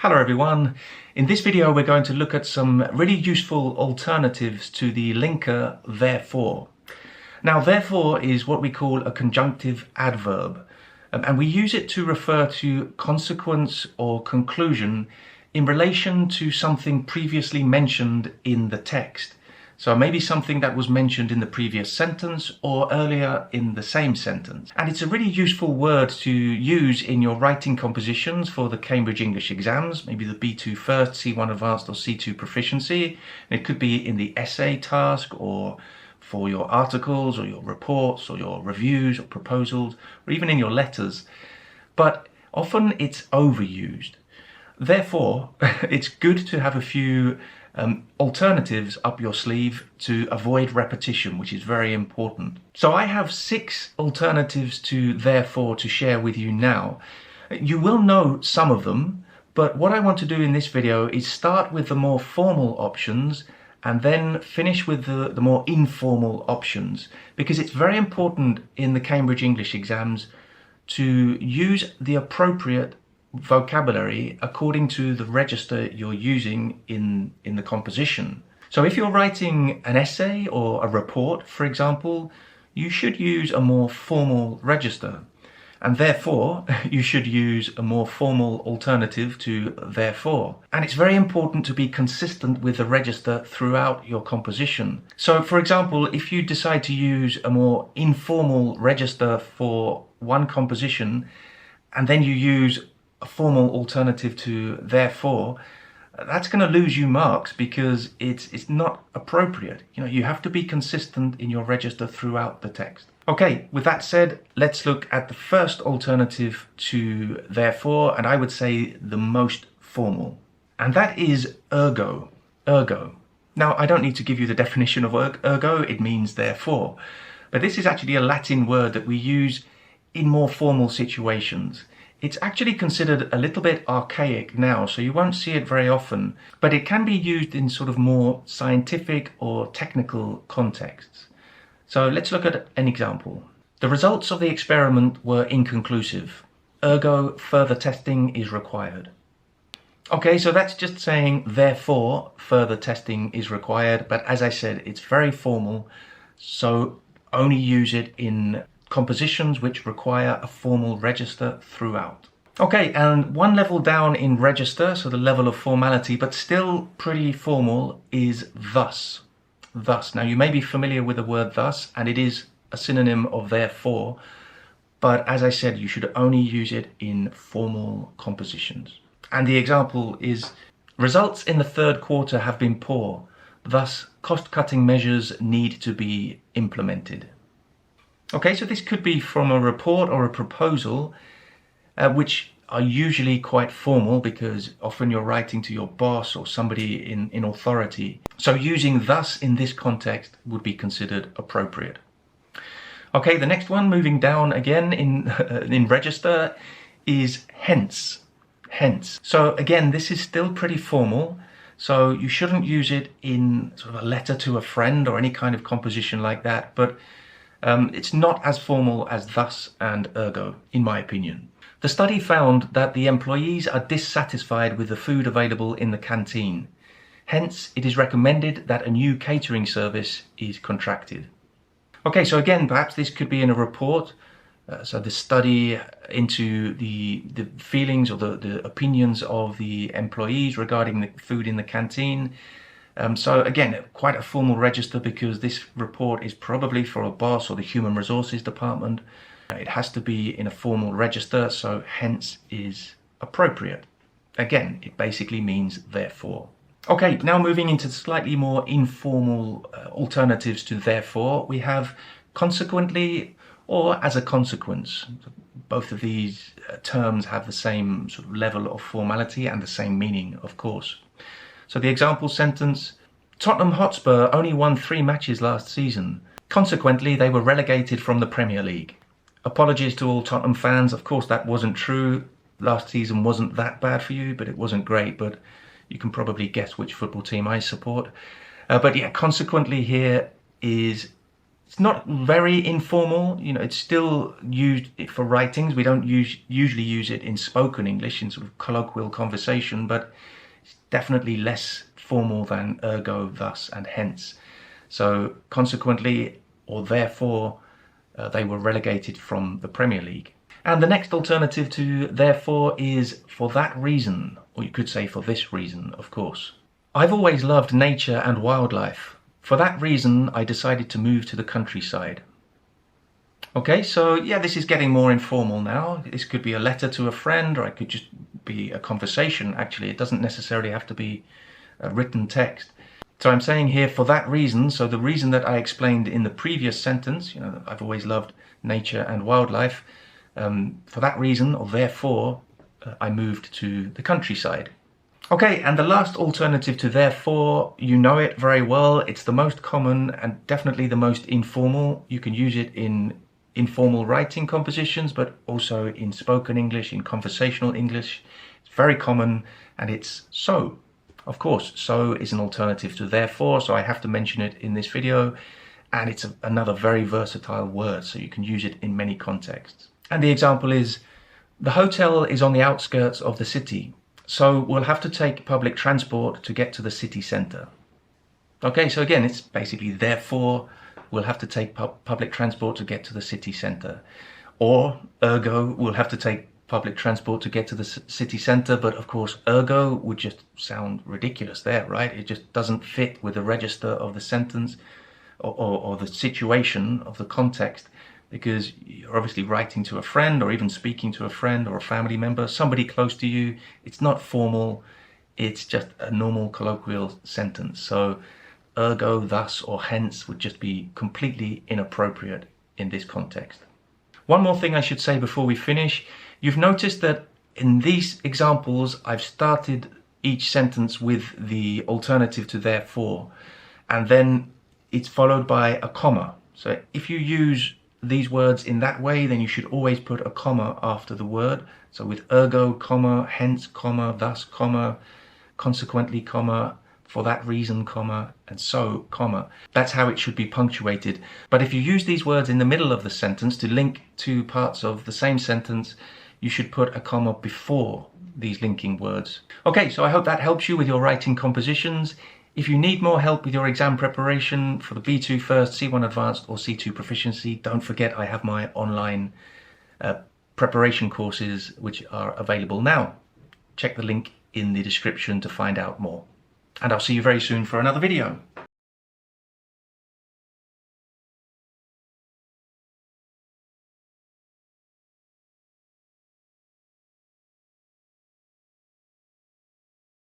Hello everyone. In this video we're going to look at some really useful alternatives to the linker therefore. Now therefore is what we call a conjunctive adverb, and we use it to refer to consequence or conclusion in relation to something previously mentioned in the text. So maybe something that was mentioned in the previous sentence or earlier in the same sentence. And it's a really useful word to use in your writing compositions for the Cambridge English exams, maybe the B2 First, C1 Advanced or C2 Proficiency. And it could be in the essay task or for your articles or your reports or your reviews or proposals or even in your letters. But often it's overused. Therefore, it's good to have a few alternatives up your sleeve to avoid repetition, which is very important. So I have 6 alternatives to therefore to share with you now. You will know some of them, but what I want to do in this video is start with the more formal options and then finish with the more informal options, because it's very important in the Cambridge English exams to use the appropriate vocabulary according to the register you're using in the composition. So if you're writing an essay or a report, for example, you should use a more formal register, and therefore you should use a more formal alternative to therefore. And it's very important to be consistent with the register throughout your composition. So for example, if you decide to use a more informal register for one composition and then you use a formal alternative to therefore, that's going to lose you marks because it's not appropriate. You have to be consistent in your register throughout the text. Okay, with that said, let's look at the first alternative to therefore, and I would say the most formal, and that is ergo. Ergo. Now, I don't need to give you the definition of ergo, it means therefore, but this is actually a Latin word that we use in more formal situations. It's actually considered a little bit archaic now, so you won't see it very often, but it can be used in sort of more scientific or technical contexts. So let's look at an example. The results of the experiment were inconclusive. Ergo, further testing is required. Okay, so that's just saying therefore further testing is required, but as I said, it's very formal, so only use it in compositions which require a formal register throughout. Okay, and one level down in register, so the level of formality, but still pretty formal, is thus. Thus. Now you may be familiar with the word thus, and it is a synonym of therefore, but as I said, you should only use it in formal compositions. And the example is, results in the third quarter have been poor, thus cost-cutting measures need to be implemented. Okay, so this could be from a report or a proposal, which are usually quite formal because often you're writing to your boss or somebody in authority. So using thus in this context would be considered appropriate. Okay, the next one, moving down again in register, is hence. Hence. So again, this is still pretty formal. So you shouldn't use it in sort of a letter to a friend or any kind of composition like that, but it's not as formal as thus and ergo, in my opinion. The study found that the employees are dissatisfied with the food available in the canteen. Hence, it is recommended that a new catering service is contracted. Okay, so again, perhaps this could be in a report. So the study into the feelings or the opinions of the employees regarding the food in the canteen. So again, quite a formal register because this report is probably for a boss or the human resources department. It has to be in a formal register, so hence is appropriate. Again, it basically means therefore. Okay, now moving into slightly more informal alternatives to therefore, we have consequently or as a consequence. Both of these terms have the same sort of level of formality and the same meaning, of course. So the example sentence, Tottenham Hotspur only won 3 matches last season. Consequently, they were relegated from the Premier League. Apologies to all Tottenham fans, of course that wasn't true. Last season wasn't that bad for you, but it wasn't great, but you can probably guess which football team I support. But yeah, consequently here is It's not very informal, you know, it's still used for writings. We don't usually use it in spoken English, in sort of colloquial conversation, but it's definitely less formal than ergo, thus, and hence. So consequently, or therefore, they were relegated from the Premier League. And the next alternative to therefore is for that reason, or you could say for this reason, of course. I've always loved nature and wildlife. For that reason, I decided to move to the countryside. Okay, so yeah, this is getting more informal now. This could be a letter to a friend, or it could just be a conversation, actually. It doesn't necessarily have to be a written text. So I'm saying here, for that reason, so the reason that I explained in the previous sentence, you know, I've always loved nature and wildlife. For that reason, or therefore, I moved to the countryside. Okay, and the last alternative to therefore, you know it very well. It's the most common and definitely the most informal. You can use it in informal writing compositions, but also in spoken English, in conversational English. It's very common, and it's so. Of course, so is an alternative to therefore, so I have to mention it in this video. And it's another very versatile word, so you can use it in many contexts. And the example is, the hotel is on the outskirts of the city, so we'll have to take public transport to get to the city centre. Okay, so again, it's basically therefore we'll have to take public transport to get to the city centre. Or ergo, we'll have to take public transport to get to the city centre, but of course ergo would just sound ridiculous there, right? It just doesn't fit with the register of the sentence or the situation of the context, because you're obviously writing to a friend, or even speaking to a friend or a family member, somebody close to you. It's not formal, it's just a normal colloquial sentence. So ergo, thus, or hence would just be completely inappropriate in this context. One more thing I should say before we finish. You've noticed that in these examples, I've started each sentence with the alternative to therefore, and then it's followed by a comma. So if you use these words in that way, then you should always put a comma after the word. So with ergo, comma, hence, comma, thus, comma, consequently, comma, for that reason, comma, and so, comma. That's how it should be punctuated. But if you use these words in the middle of the sentence to link two parts of the same sentence, you should put a comma before these linking words. Okay, so I hope that helps you with your writing compositions. If you need more help with your exam preparation for the B2 First, C1 Advanced, or C2 Proficiency, don't forget I have my online preparation courses which are available now. Check the link in the description to find out more. And I'll see you very soon for another video.